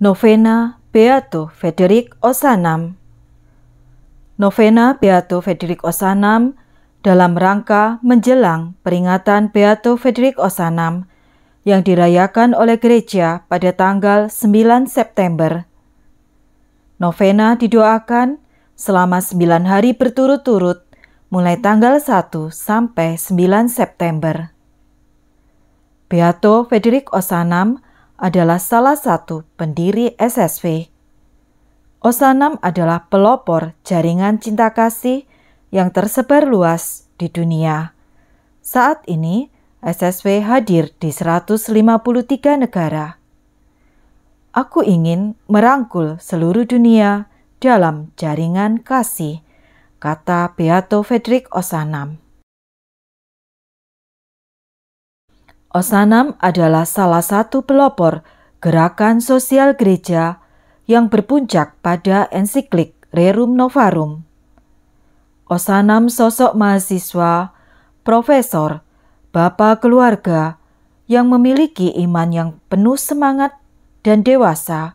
Novena Beato Frederik Ozanam. Novena Beato Frederik Ozanam dalam rangka menjelang peringatan Beato Frederik Ozanam yang dirayakan oleh gereja pada tanggal 9 September. Novena didoakan selama 9 hari berturut-turut mulai tanggal 1 sampai 9 September. Beato Frederik Ozanam adalah salah satu pendiri SSW. Ozanam adalah pelopor jaringan cinta kasih yang tersebar luas di dunia. Saat ini, SSW hadir di 153 negara. Aku ingin merangkul seluruh dunia dalam jaringan kasih, kata Beato Frederik Ozanam. Ozanam adalah salah satu pelopor gerakan sosial gereja yang berpuncak pada ensiklik Rerum Novarum. Ozanam sosok mahasiswa, profesor, bapa keluarga yang memiliki iman yang penuh semangat dan dewasa.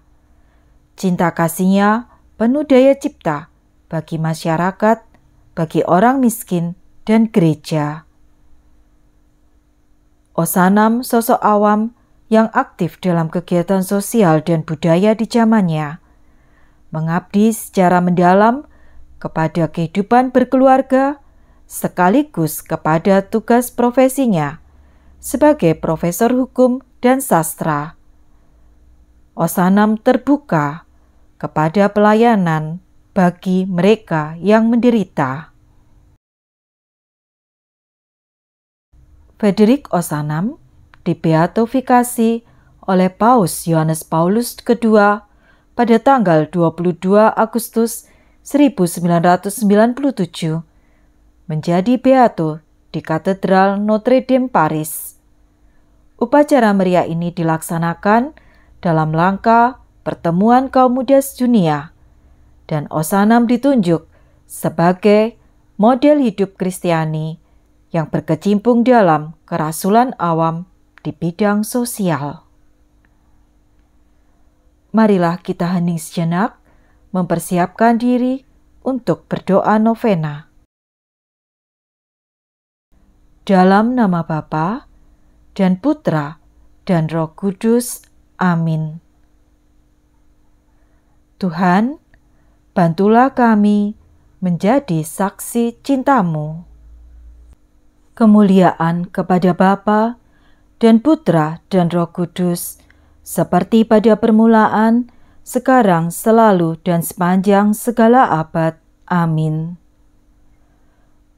Cinta kasihnya penuh daya cipta bagi masyarakat, bagi orang miskin, dan gereja. Ozanam sosok awam yang aktif dalam kegiatan sosial dan budaya di zamannya, mengabdi secara mendalam kepada kehidupan berkeluarga sekaligus kepada tugas profesinya sebagai profesor hukum dan sastra. Ozanam terbuka kepada pelayanan bagi mereka yang menderita. Frederik Ozanam dibeatifikasi oleh Paus Yohanes Paulus II pada tanggal 22 Agustus 1997 menjadi beato di Katedral Notre Dame Paris. Upacara meriah ini dilaksanakan dalam rangka pertemuan kaum muda sedunia, dan Ozanam ditunjuk sebagai model hidup Kristiani yang berkecimpung dalam kerasulan awam di bidang sosial. Marilah kita hening sejenak, mempersiapkan diri untuk berdoa novena. Dalam nama Bapa dan Putra dan Roh Kudus. Amin. Tuhan, bantulah kami menjadi saksi cinta-Mu. Kemuliaan kepada Bapa dan Putra dan Roh Kudus, seperti pada permulaan, sekarang, selalu, dan sepanjang segala abad. Amin.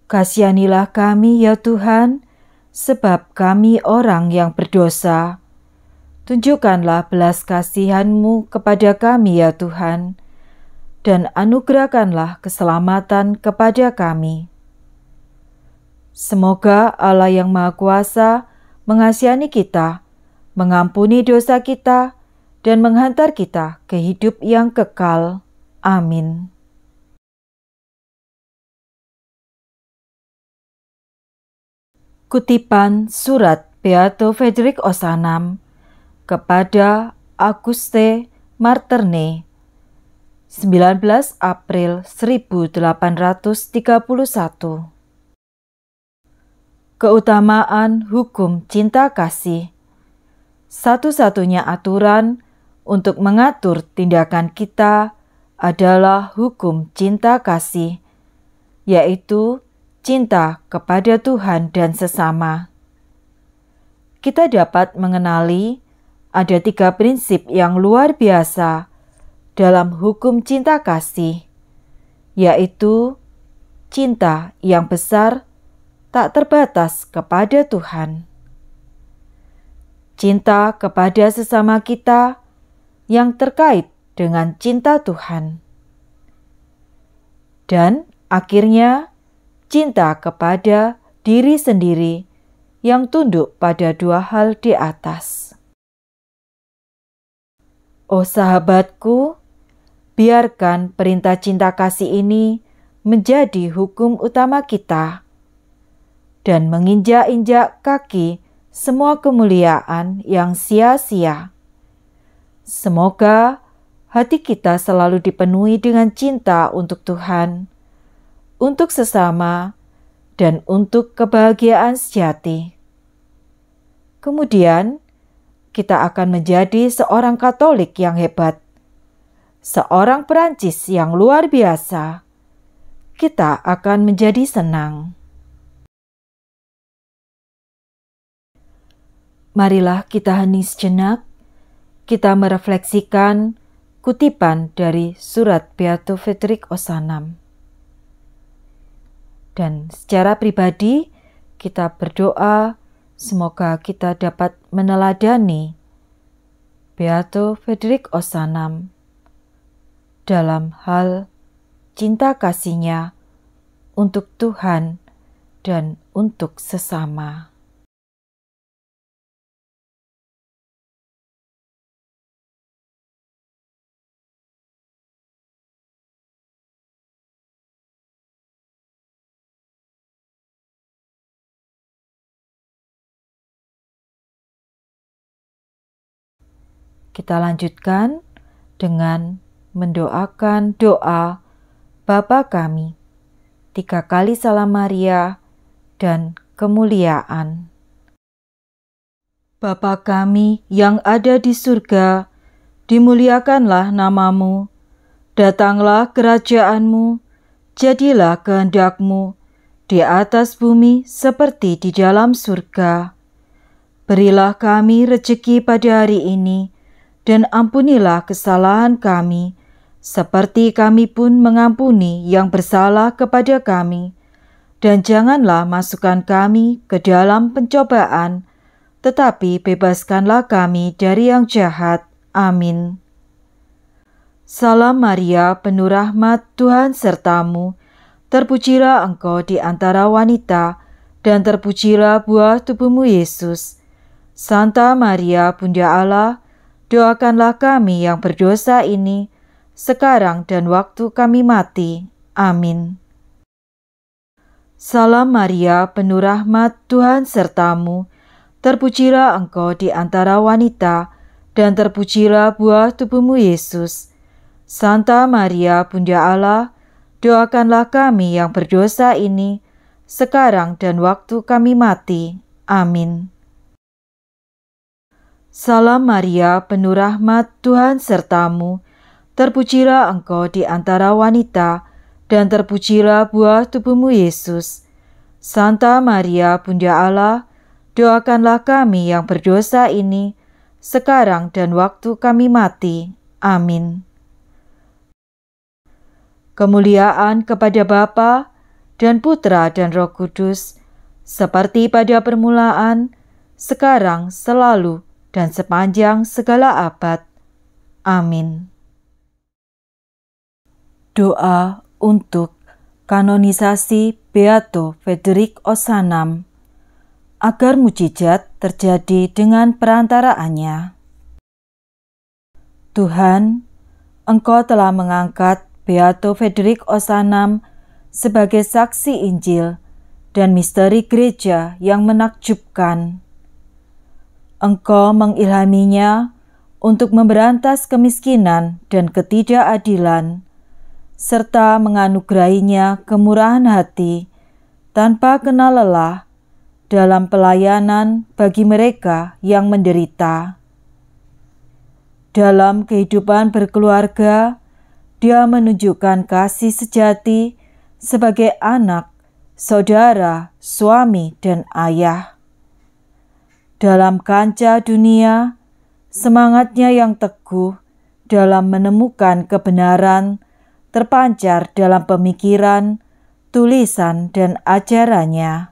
Kasihanilah kami ya Tuhan, sebab kami orang yang berdosa. Tunjukkanlah belas kasihan-Mu kepada kami ya Tuhan, dan anugerahkanlah keselamatan kepada kami. Semoga Allah yang Maha Kuasa mengasihani kita, mengampuni dosa kita, dan menghantar kita ke hidup yang kekal. Amin. Kutipan Surat Beato Frederik Ozanam kepada Auguste Marterne, 19 April 1831. Keutamaan hukum cinta kasih. Satu-satunya aturan untuk mengatur tindakan kita adalah hukum cinta kasih, yaitu cinta kepada Tuhan dan sesama. Kita dapat mengenali ada 3 prinsip yang luar biasa dalam hukum cinta kasih, yaitu cinta yang besar tak terbatas kepada Tuhan, cinta kepada sesama kita yang terkait dengan cinta Tuhan, dan akhirnya cinta kepada diri sendiri yang tunduk pada 2 hal di atas. Oh sahabatku, biarkan perintah cinta kasih ini menjadi hukum utama kita dan menginjak-injak kaki semua kemuliaan yang sia-sia. Semoga hati kita selalu dipenuhi dengan cinta untuk Tuhan, untuk sesama, dan untuk kebahagiaan sejati. Kemudian, kita akan menjadi seorang Katolik yang hebat, seorang Perancis yang luar biasa. Kita akan menjadi senang. Marilah kita hening sejenak, kita merefleksikan kutipan dari surat Beato Frederick Ozanam. Dan secara pribadi, kita berdoa semoga kita dapat meneladani Beato Frederick Ozanam dalam hal cinta kasihnya untuk Tuhan dan untuk sesama. Kita lanjutkan dengan mendoakan doa Bapa kami, 3 kali Salam Maria dan kemuliaan. Bapa kami yang ada di surga, dimuliakanlah namamu, datanglah kerajaan-Mu, jadilah kehendak-Mu di atas bumi seperti di dalam surga. Berilah kami rejeki pada hari ini, dan ampunilah kesalahan kami, seperti kami pun mengampuni yang bersalah kepada kami. Dan janganlah masukkan kami ke dalam pencobaan, tetapi bebaskanlah kami dari yang jahat. Amin. Salam Maria, penuh rahmat, Tuhan sertamu. Terpujilah engkau di antara wanita, dan terpujilah buah tubuhmu Yesus. Santa Maria, Bunda Allah, doakanlah kami yang berdosa ini, sekarang dan waktu kami mati. Amin. Salam Maria, penuh rahmat, Tuhan sertamu. Terpujilah engkau di antara wanita, dan terpujilah buah tubuhmu Yesus. Santa Maria, Bunda Allah, doakanlah kami yang berdosa ini, sekarang dan waktu kami mati. Amin. Salam Maria, penuh rahmat, Tuhan sertamu. Terpujilah engkau di antara wanita, dan terpujilah buah tubuhmu Yesus. Santa Maria, Bunda Allah, doakanlah kami yang berdosa ini, sekarang dan waktu kami mati. Amin. Kemuliaan kepada Bapa dan Putra dan Roh Kudus, seperti pada permulaan, sekarang, selalu, dan sepanjang segala abad. Amin. Doa untuk kanonisasi Beato Frederick Ozanam, agar mujizat terjadi dengan perantaraannya. Tuhan, Engkau telah mengangkat Beato Frederick Ozanam sebagai saksi Injil dan misteri gereja yang menakjubkan. Engkau mengilhaminya untuk memberantas kemiskinan dan ketidakadilan, serta menganugerahinya kemurahan hati tanpa kenal lelah dalam pelayanan bagi mereka yang menderita. Dalam kehidupan berkeluarga, dia menunjukkan kasih sejati sebagai anak, saudara, suami, dan ayah. Dalam kancah dunia, semangatnya yang teguh dalam menemukan kebenaran terpancar dalam pemikiran, tulisan, dan ajarannya.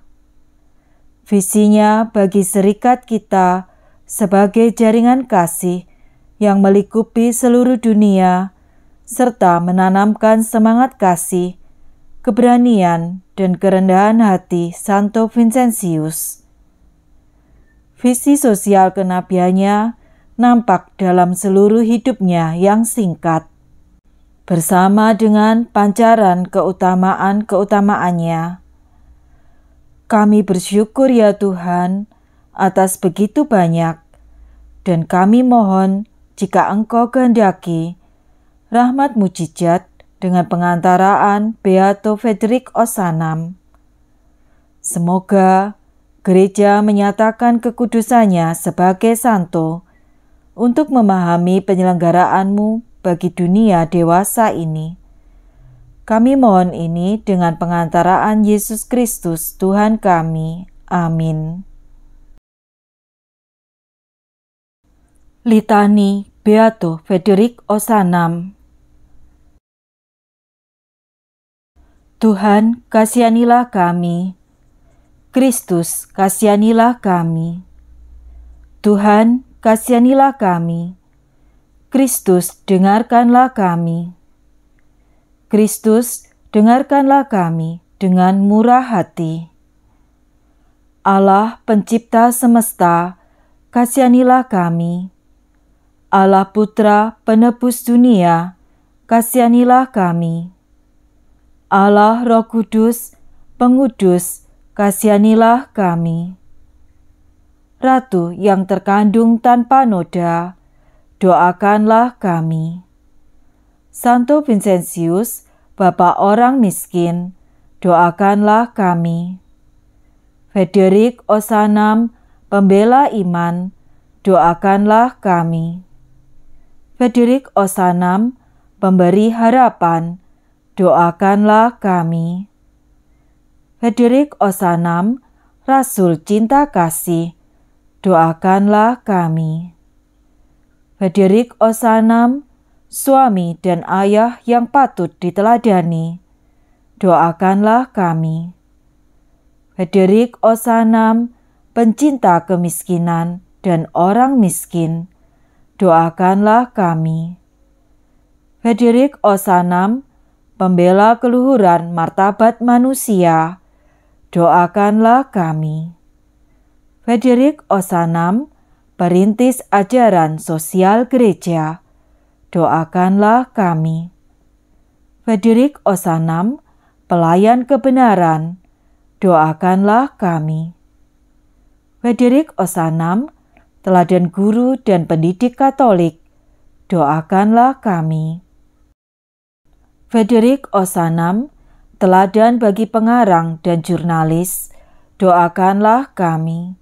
Visinya bagi serikat kita sebagai jaringan kasih yang melingkupi seluruh dunia, serta menanamkan semangat kasih, keberanian, dan kerendahan hati Santo Vincentius. Visi sosial kenabiannya nampak dalam seluruh hidupnya yang singkat, bersama dengan pancaran keutamaan-keutamaannya. Kami bersyukur ya Tuhan atas begitu banyak, dan kami mohon jika Engkau kehendaki, rahmat mujizat dengan pengantaraan Beato Frederik Osanam. Semoga gereja menyatakan kekudusannya sebagai santo untuk memahami penyelenggaraanmu bagi dunia dewasa ini. Kami mohon ini dengan pengantaraan Yesus Kristus Tuhan kami. Amin. Litani Beato Frederik Osanam. Tuhan, kasihanilah kami. Kristus, kasihanilah kami. Tuhan, kasihanilah kami. Kristus, dengarkanlah kami. Kristus, dengarkanlah kami dengan murah hati. Allah pencipta semesta, kasihanilah kami. Allah Putra penebus dunia, kasihanilah kami. Allah Roh Kudus, pengudus, kasihanilah kami. Ratu yang terkandung tanpa noda, doakanlah kami. Santo Vincentius, Bapa orang miskin, doakanlah kami. Frederik Osanam, pembela iman, doakanlah kami. Frederik Osanam, pemberi harapan, doakanlah kami. Frederik Osanam, Rasul cinta kasih, doakanlah kami. Frederik Osanam, suami dan ayah yang patut diteladani, doakanlah kami. Frederik Osanam, pencinta kemiskinan dan orang miskin, doakanlah kami. Frederik Osanam, pembela keluhuran martabat manusia, doakanlah kami. Frederik Osanam, perintis ajaran sosial gereja, doakanlah kami. Frederik Osanam, pelayan kebenaran, doakanlah kami. Frederik Osanam, teladan guru dan pendidik Katolik, doakanlah kami. Frederik Osanam, teladan bagi pengarang dan jurnalis, doakanlah kami.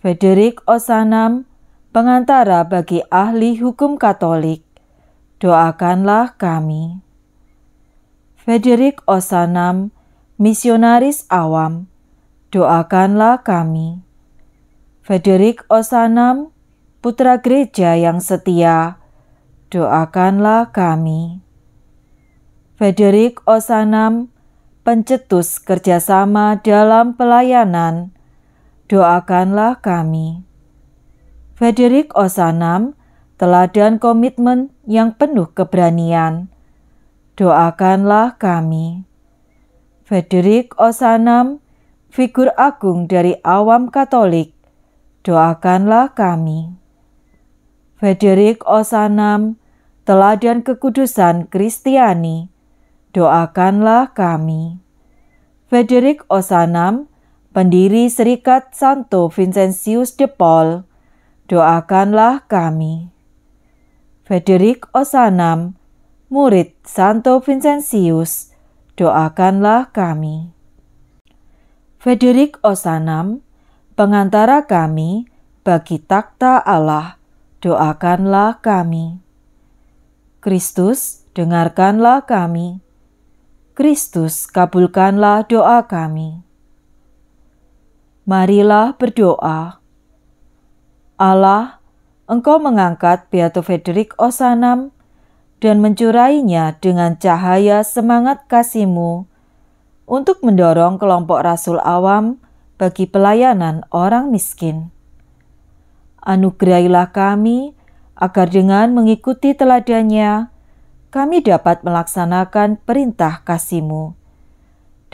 Frederik Osanam, pengantara bagi ahli hukum Katolik, doakanlah kami. Frederik Osanam, misionaris awam, doakanlah kami. Frederik Osanam, putra gereja yang setia, doakanlah kami. Frederik Osanam, pencetus kerjasama dalam pelayanan, doakanlah kami. Frederik Osanam, teladan komitmen yang penuh keberanian, doakanlah kami. Frederik Osanam, figur agung dari awam Katolik, doakanlah kami. Frederik Osanam, teladan kekudusan Kristiani, doakanlah kami. Frederik Osanam, pendiri Serikat Santo Vincentius de Paul, doakanlah kami. Frederik Osanam, murid Santo Vincentius, doakanlah kami. Frederik Osanam, pengantara kami bagi takhta Allah, doakanlah kami. Kristus, dengarkanlah kami. Kristus, kabulkanlah doa kami. Marilah berdoa. Allah, Engkau mengangkat Beato Frederik Osanam dan mencurainya dengan cahaya semangat kasih-Mu untuk mendorong kelompok rasul awam bagi pelayanan orang miskin. Anugerahilah kami agar dengan mengikuti teladannya, kami dapat melaksanakan perintah kasih-Mu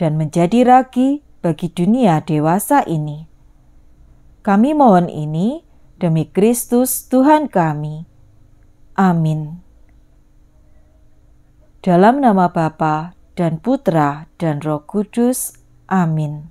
dan menjadi ragi bagi dunia dewasa ini. Kami mohon ini demi Kristus Tuhan kami. Amin. Dalam nama Bapa dan Putra dan Roh Kudus. Amin.